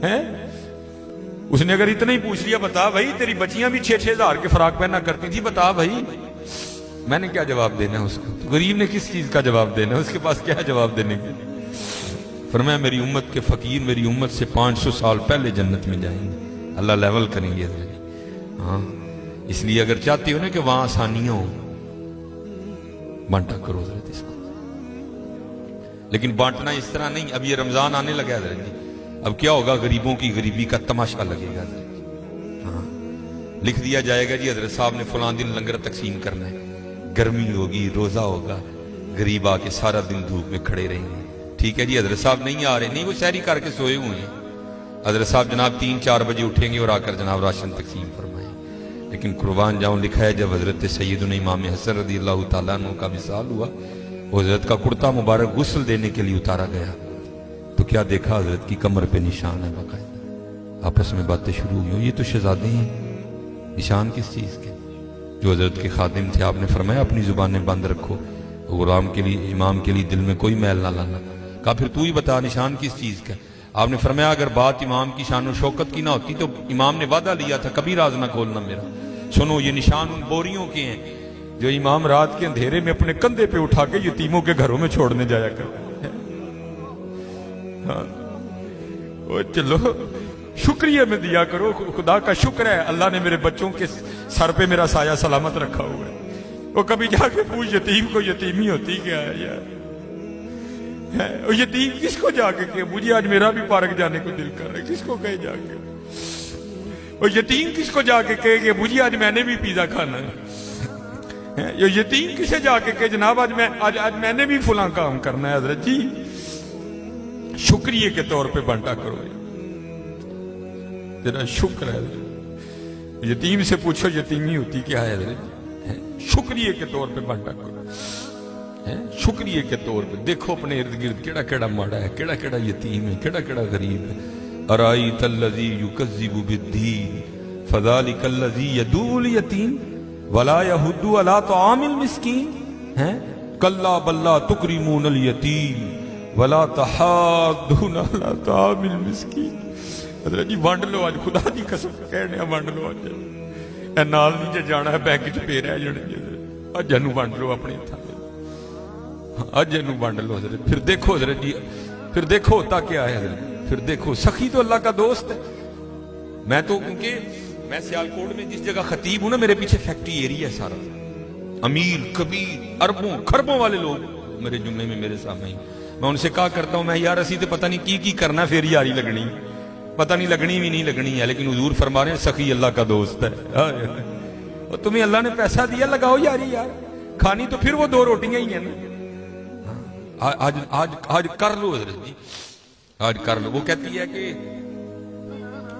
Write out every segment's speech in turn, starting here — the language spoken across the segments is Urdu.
ہیں؟ اس نے اگر اتنا ہی پوچھ لیا بتا بھائی تیری بچیاں بھی 6-6 ہزار کے فراق پہنا کرتی تھی، بتا بھائی، میں نے کیا جواب دینا ہے اس کو؟ تو غریب نے کس چیز کا جواب دینا ہے؟ اس کے پاس کیا جواب دینے کے؟ فرمایا میری امت کے فقیر میری امت سے 500 سال پہلے جنت میں جائیں گے، اللہ لیول کریں گے۔ ہاں اس لیے اگر چاہتے ہو نا کہ وہاں آسانیاں ہوں، بانٹا کرو حضرت اس کو، لیکن بانٹنا اس طرح نہیں۔ اب یہ رمضان آنے لگا حضرت جی، اب کیا ہوگا؟ غریبوں کی غریبی کا تماشا لگے گا حضرت جی۔ ہاں لکھ دیا جائے گا جی حضرت صاحب نے فلاں دن لنگر تقسیم کرنا ہے، گرمی ہوگی، روزہ ہوگا، غریب آ کے سارا دن دھوپ میں کھڑے رہیں گے، ٹھیک ہے جی حضرت صاحب نہیں آ رہے، نہیں وہ سحری کر کے سوئے ہوئے ہیں، حضرت صاحب جناب 3-4 بجے اٹھیں گے اور آ کر جناب راشن تقسیم فرمائیں۔ لیکن قربان جاؤں لکھا ہے جب حضرت سیدنا امام حسن رضی اللہ تعالیٰ عنہ کا وصال ہوا، وہ حضرت کا کرتا مبارک غسل دینے کے لیے اتارا گیا تو کیا دیکھا؟ حضرت کی کمر پہ نشان ہے باقاعدہ۔ آپس میں باتیں شروع ہوئی، یہ تو شہزادے ہیں، نشان کس چیز کے؟ جو حضرت کے خادم تھے آپ نے فرمایا اپنی زبانیں بند رکھو، غلام کے لیے امام کے لیے دل میں کوئی میل نہ لانا۔ کہا پھر تو ہی بتا نشان کس چیز کا؟ آپ نے فرمایا اگر بات امام کی شان و شوکت کی نہ ہوتی تو امام نے وعدہ لیا تھا کبھی راز نہ کھولنا میرا۔ سنو یہ نشان ان بوریوں کے ہیں جو امام رات کے اندھیرے میں اپنے کندھے پہ اٹھا کے یتیموں کے گھروں میں چھوڑنے جایا کرتے ہیں۔ ہاں چلو شکریہ میں دیا کرو، خدا کا شکر ہے اللہ نے میرے بچوں کے سر پہ میرا سایہ سلامت رکھا ہوا ہے۔ وہ کبھی جا کے پوچھ یتیم کو یتیمی ہوتی کیا ہے یار؟ یتیم کس کو جا کے کہ مجھے آج میرا بھی پارک جانے کو دل کر رہا ہے، کس کو کہے جا کے؟ اور یتیم کس کو جا کے کہے کہ مجھے آج میں نے بھی پیزا کھانا ہے؟ یہ یتیم کسے جا کے کہ جناب آج میں نے بھی فلاں کام کرنا ہے؟ حضرت جی شکریہ کے طور پہ بانٹا کرو، ذرا شکر ہے۔ یتیم سے پوچھو یتیمی ہوتی کیا ہے حضرت، شکریہ کے طور پہ بانٹا کرو، شکریہ کے طور پہ۔ دیکھو اپنے ارد گرد کیڑا کیڑا ماڑا ہے، کیڑا کیڑا یتیم ہے، کیڑا کیڑا غریب ہے۔ ارائیت الذی یکذب بالدین فذلک الذی یدعو الیتیم ولا یحض علی طعام المسکین، کلا بل لا تکرمون الیتیم ولا تحاضون علی طعام المسکین۔ حضرت جی ونڈ لو آج، خدا دی قسم کہنے ونڈ لو آج، اے نال نہیں جے جانا ہے بینک چ پے رہ جانے جی، اج اینو ونڈ لو اپنے تھا، اج اینو ونڈ لو حضرت۔ پھر دیکھو حضرت جی، پھر دیکھو ہوتا کیا ہے حضرت، پھر دیکھو سخی تو اللہ کا دوست ہے۔ میں تو کیونکہ میں سیالکوٹ میں جس جگہ خطیب ہوں نا، میرے پیچھے فیکٹری ایریا ہے سارا، امیر کبیر اربوں خربوں والے لوگ میرے جملے میں میرے سامنے ہی۔ میں ان سے کہا کرتا ہوں میں یار اسی تو پتہ نہیں کی کرنا پھر یاری لگنی، پتہ نہیں لگنی بھی نہیں لگنی ہے، لیکن حضور فرما رہے ہیں سخی اللہ کا دوست ہے۔ اور تمہیں اللہ نے پیسہ دیا لگاؤ یاری، یار کھانی تو پھر وہ 2 روٹیاں ہی ہیں نا۔ آج کر لو حضرت جی، آج کر لو۔ وہ کہتی ہے کہ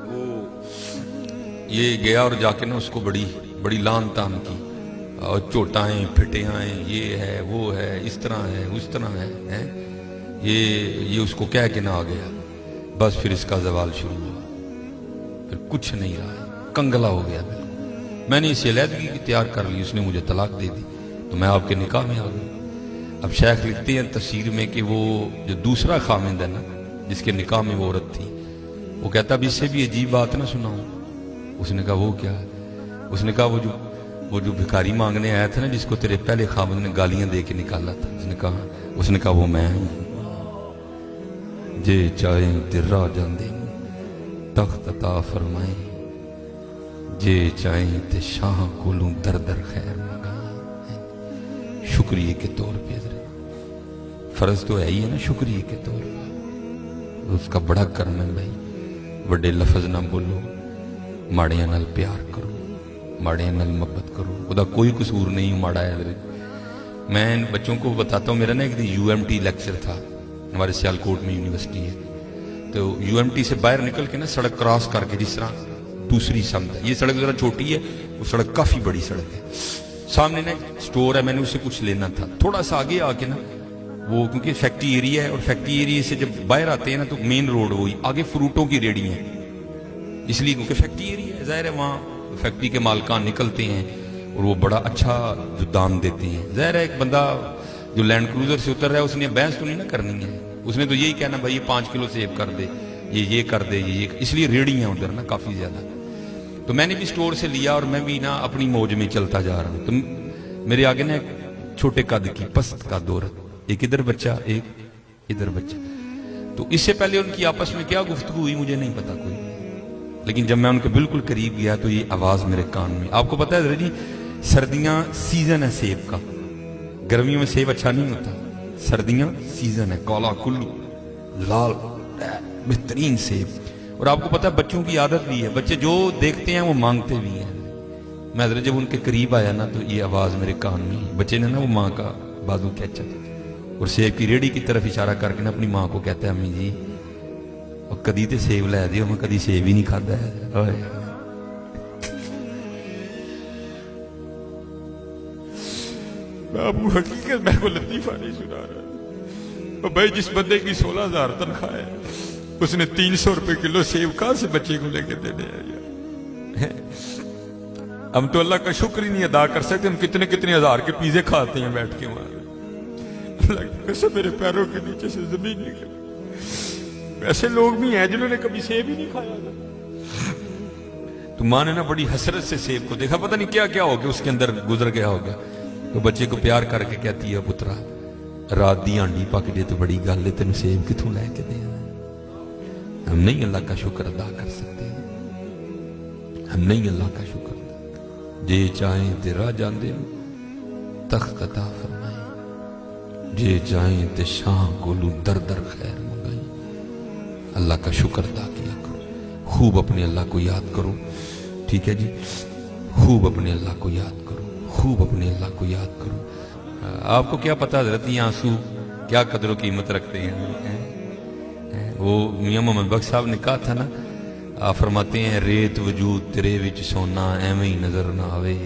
وہ یہ گیا اور جا کے نا اس کو بڑی لان تان کی، اور چوٹائیں پھٹے آئیں، یہ ہے وہ ہے، اس طرح ہے اس طرح ہے، یہ اس کو کہہ کے نہ آ گیا، بس پھر اس کا زوال شروع ہوا، پھر کچھ نہیں رہا، کنگلا ہو گیا بالکل۔ میں نے اسے علیحدگی کی تیار کر لی، اس نے مجھے طلاق دے دی، تو میں آپ کے نکاح میں آ گیا۔ اب شیخ لکھتے ہیں تفسیر میں کہ وہ جو دوسرا خامند ہے نا جس کے نکاح میں وہ عورت تھی، وہ کہتا اب اس سے بھی عجیب بات نہ سناؤں۔ اس نے کہا وہ کیا ہے؟ اس نے کہا وہ جو بھکاری مانگنے آیا تھا نا جس کو تیرے پہلے خامند نے گالیاں دے کے نکالا تھا، اس نے کہا وہ میں ہوں، جے چاہیں درا جاندے تخت عطا فرمائیں، جے چاہیں تے شاہ کولوں در در خیر منگائیں۔ شکریہ کے طور پہ حضرت فرض تو ہے ہی ہے نا، شکریہ کے طور پہ اس کا بڑا کرم ہے بھائی۔ بڑے لفظ نہ بولو، ماڑیاں نال پیار کرو، ماڑیاں نال محبت کرو، خدا کوئی قصور نہیں ماڑا ہے حضرت۔ میں ان بچوں کو بتاتا ہوں، میرا نا ایک دن UMT لیکچر تھا، ہمارے سیالکوٹ میں یونیورسٹی ہے، تو UMT سے باہر نکل کے نا سڑک کراس کر کے جس طرح دوسری سمت ہے، یہ سڑک ذرا چھوٹی ہے، وہ سڑک کافی بڑی سڑک ہے، سامنے نا سٹور ہے، میں نے اسے کچھ لینا تھا، تھوڑا سا آگے آ کے نا وہ کیونکہ فیکٹری ایریا ہے، اور فیکٹری ایریا سے جب باہر آتے ہیں نا تو مین روڈ وہی، آگے فروٹوں کی ریڑی ہیں، اس لیے کیونکہ فیکٹری ایریا ہے، ظاہر ہے وہاں فیکٹری کے مالکان نکلتے ہیں اور وہ بڑا اچھا جو دام دیتے ہیں۔ ظاہر ہے ایک بندہ جو لینڈ کروزر سے اتر رہا ہے اس نے بحث تو نہیں نہ کرنی ہے، اس نے تو یہی کہنا بھائی 5 کلو سیب کر دے یہ کر دے یہ اس لیے ریڑھی ہیں ادھر نا کافی زیادہ. تو میں نے بھی سٹور سے لیا اور میں بھی نا اپنی موج میں چلتا جا رہا ہوں. تو میرے آگے نا ایک چھوٹے قد کی پست قد عورت, ایک ادھر بچہ ایک ادھر بچہ. تو اس سے پہلے ان کی آپس میں کیا گفتگو ہوئی مجھے نہیں پتا کوئی, لیکن جب میں ان کے بالکل قریب گیا تو یہ آواز میرے کان میں. آپ کو پتا ہے جی سردیاں سیزن ہے سیب کا, گرمیوں میں سیب اچھا نہیں ہوتا, سردیاں سیزن ہے, کالا کلو لال بہترین سیب. اور آپ کو پتا ہے بچوں کی عادت بھی ہے, بچے جو دیکھتے ہیں وہ مانگتے بھی ہیں. میں حضرت جب ان کے قریب آیا نا تو یہ آواز میرے کان میں, بچے نے نا وہ ماں کا بازو کھینچا اور سیب کی ریڑھی کی طرف اشارہ کر کے نا اپنی ماں کو کہتا ہے امی جی اور کدی تے سیب لے دیو, میں کدی سیب ہی نہیں کھاتا ہے. ابو حقیقت میں کو لطیفہ نہیں سنا رہا بھائی. جس بندے کی 16,000 تنخواہ ہے اس نے 300 روپے کلو سیب کہاں سے بچے کو لے کے دینے ہیں؟ ہم تو اللہ کا شکر ہی نہیں ادا کر سکتے. ہم کتنے کتنے ہزار کے پیزے کھاتے ہیں بیٹھ کے وہاں. اللہ کی قسم میرے پیروں کے نیچے سے زمین نکل. ایسے لوگ بھی ہیں جنہوں نے کبھی سیب ہی نہیں کھایا. تو ماں نے نا بڑی حسرت سے سیب کو دیکھا, پتہ نہیں کیا کیا ہو گیا اس کے اندر گزر گیا ہوگا. تو بچے کو پیار کر کے کہتی ہے پترا رات دی آنڈی پک جائے تو بڑی گل ہے, تینوں سیب کتوں لے کے دے. ہم نہیں اللہ کا شکر ادا کر سکتے, ہم نہیں اللہ کا شکر. جے چاہیں تے راہ جاندے تخت عطا فرمائیں, جے چاہیں تے شاہ کولو در در خیر منگائیں. اللہ کا شکر ادا کیا کرو, خوب اپنے اللہ کو یاد کرو. ٹھیک ہے جی, خوب اپنے اللہ کو یاد کرو, خوب اپنے اللہ کو یاد کرو. آپ کو کیا پتا حضرت یہ آنسو کیا قدر و قیمت رکھتے ہیں. وہ میاں محمد بخش صاحب نے کہا تھا نا, آپ فرماتے ہیں ریت وجود تیرے وچ سونا ایویں ہی نظر نہ آوے,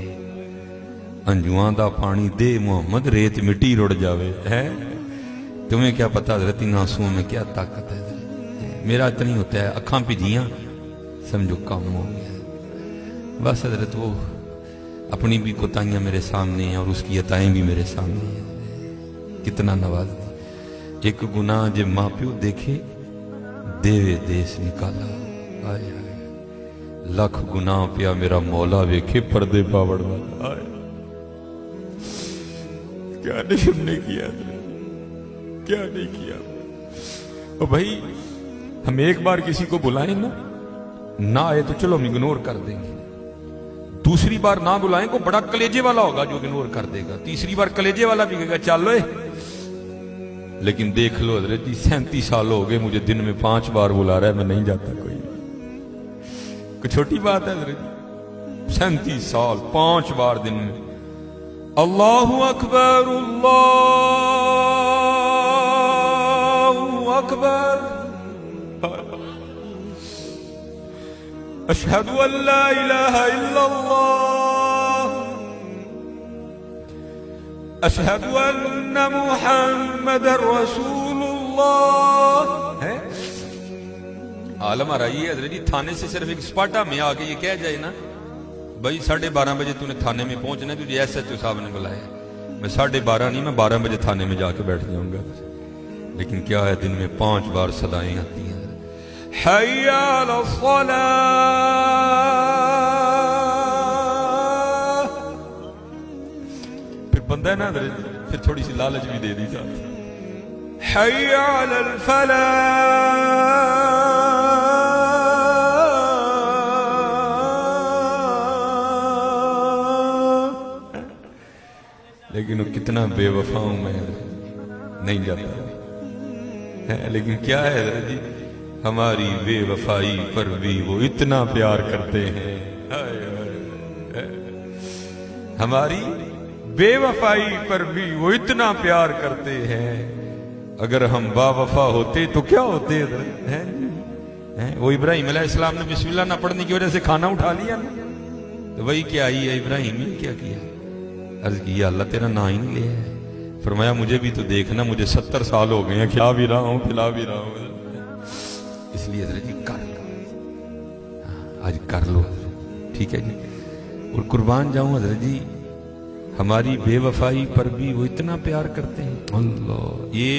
انجواں دا پانی دے محمد ریت مٹی رڑ جاوے. تمہیں کیا پتا حضرت ان آنسوؤں میں کیا طاقت ہے. میرا اتنا ہی ہوتا ہے, اکھاں پجیاں سمجھو کام ہو گیا. بس حضرت وہ اپنی بھی کوتاہیاں میرے سامنے ہیں اور اس کی عطائیں بھی میرے سامنے ہیں. کتنا نواز دی. ایک گناہ جے ماں پیو دیکھے دیوے دیس نکالا. آئے آئے لکھ گناہ پیا میرا مولا ویکھے پردے پاوڑ والا. آئے کیا نہیں ہم نے کیا, کیا نہیں کیا. اور بھائی ہم ایک بار کسی کو بلائیں نا, نہ آئے تو چلو ہم اگنور کر دیں گے. دوسری بار نہ بلائیں کو بڑا کلیجے والا ہوگا جو اگنور کر دے گا. تیسری بار کلیجے والا بھی کہے گا چلو. لیکن دیکھ لو حضرت جی 37 سال ہو گئے مجھے دن میں 5 بار بلا رہا ہے, میں نہیں جاتا. کوئی چھوٹی بات ہے حضرت جی, 37 سال 5 بار دن میں. اللہ اکبر اللہ اکبر اشہد ان لا الہ الا اللہ اشہد ان محمد رسول اللہ. عالم آ رہی ہے حضرت جی, تھانے سے صرف ایک سپاٹا میں آ کے یہ کہہ جائے نا بھائی 12:30 بجے تو نے تھانے میں پہنچنا ہے, تجھے ایس ایچ او صاحب نے بلایا. میں 12:30 نہیں, میں 12 بجے تھانے میں جا کے بیٹھ جاؤں گا. لیکن کیا ہے دن میں 5 بار صدائیں آتی ہیں. حی علی الصلاۃ, پھر بندہ ہے نا حضرت پھر تھوڑی سی لالچ بھی دے دی جاتی. حی علی الفلاح. لیکن وہ کتنا بے وفا ہوں میں, نہیں جاتا. لیکن کیا ہے حضرت جی, ہماری بے وفائی پر بھی وہ اتنا پیار کرتے ہیں. ہماری بے وفائی پر بھی وہ اتنا پیار کرتے ہیں. اگر ہم با وفا ہوتے تو کیا ہوتے ہیں. وہ ابراہیم علیہ السلام نے بسم اللہ نہ پڑھنے کی وجہ سے کھانا اٹھا لیا نا, تو وہی کیا آئی ہے ابراہیم نے کیا کیا, عرض کیا اللہ تیرا نام ہی نہیں لیا ہے. فرمایا مجھے بھی تو دیکھنا, مجھے 70 سال ہو گئے ہیں, کھلا بھی رہا ہوں پھلا بھی رہا ہوں. اس لیے حضرت جی کر لو, آج کر لو. ٹھیک ہے جی. اور قربان جاؤں حضرت جی, ہماری بے وفائی پر بھی وہ اتنا پیار کرتے ہیں. اللہ, یہ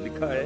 لکھا ہے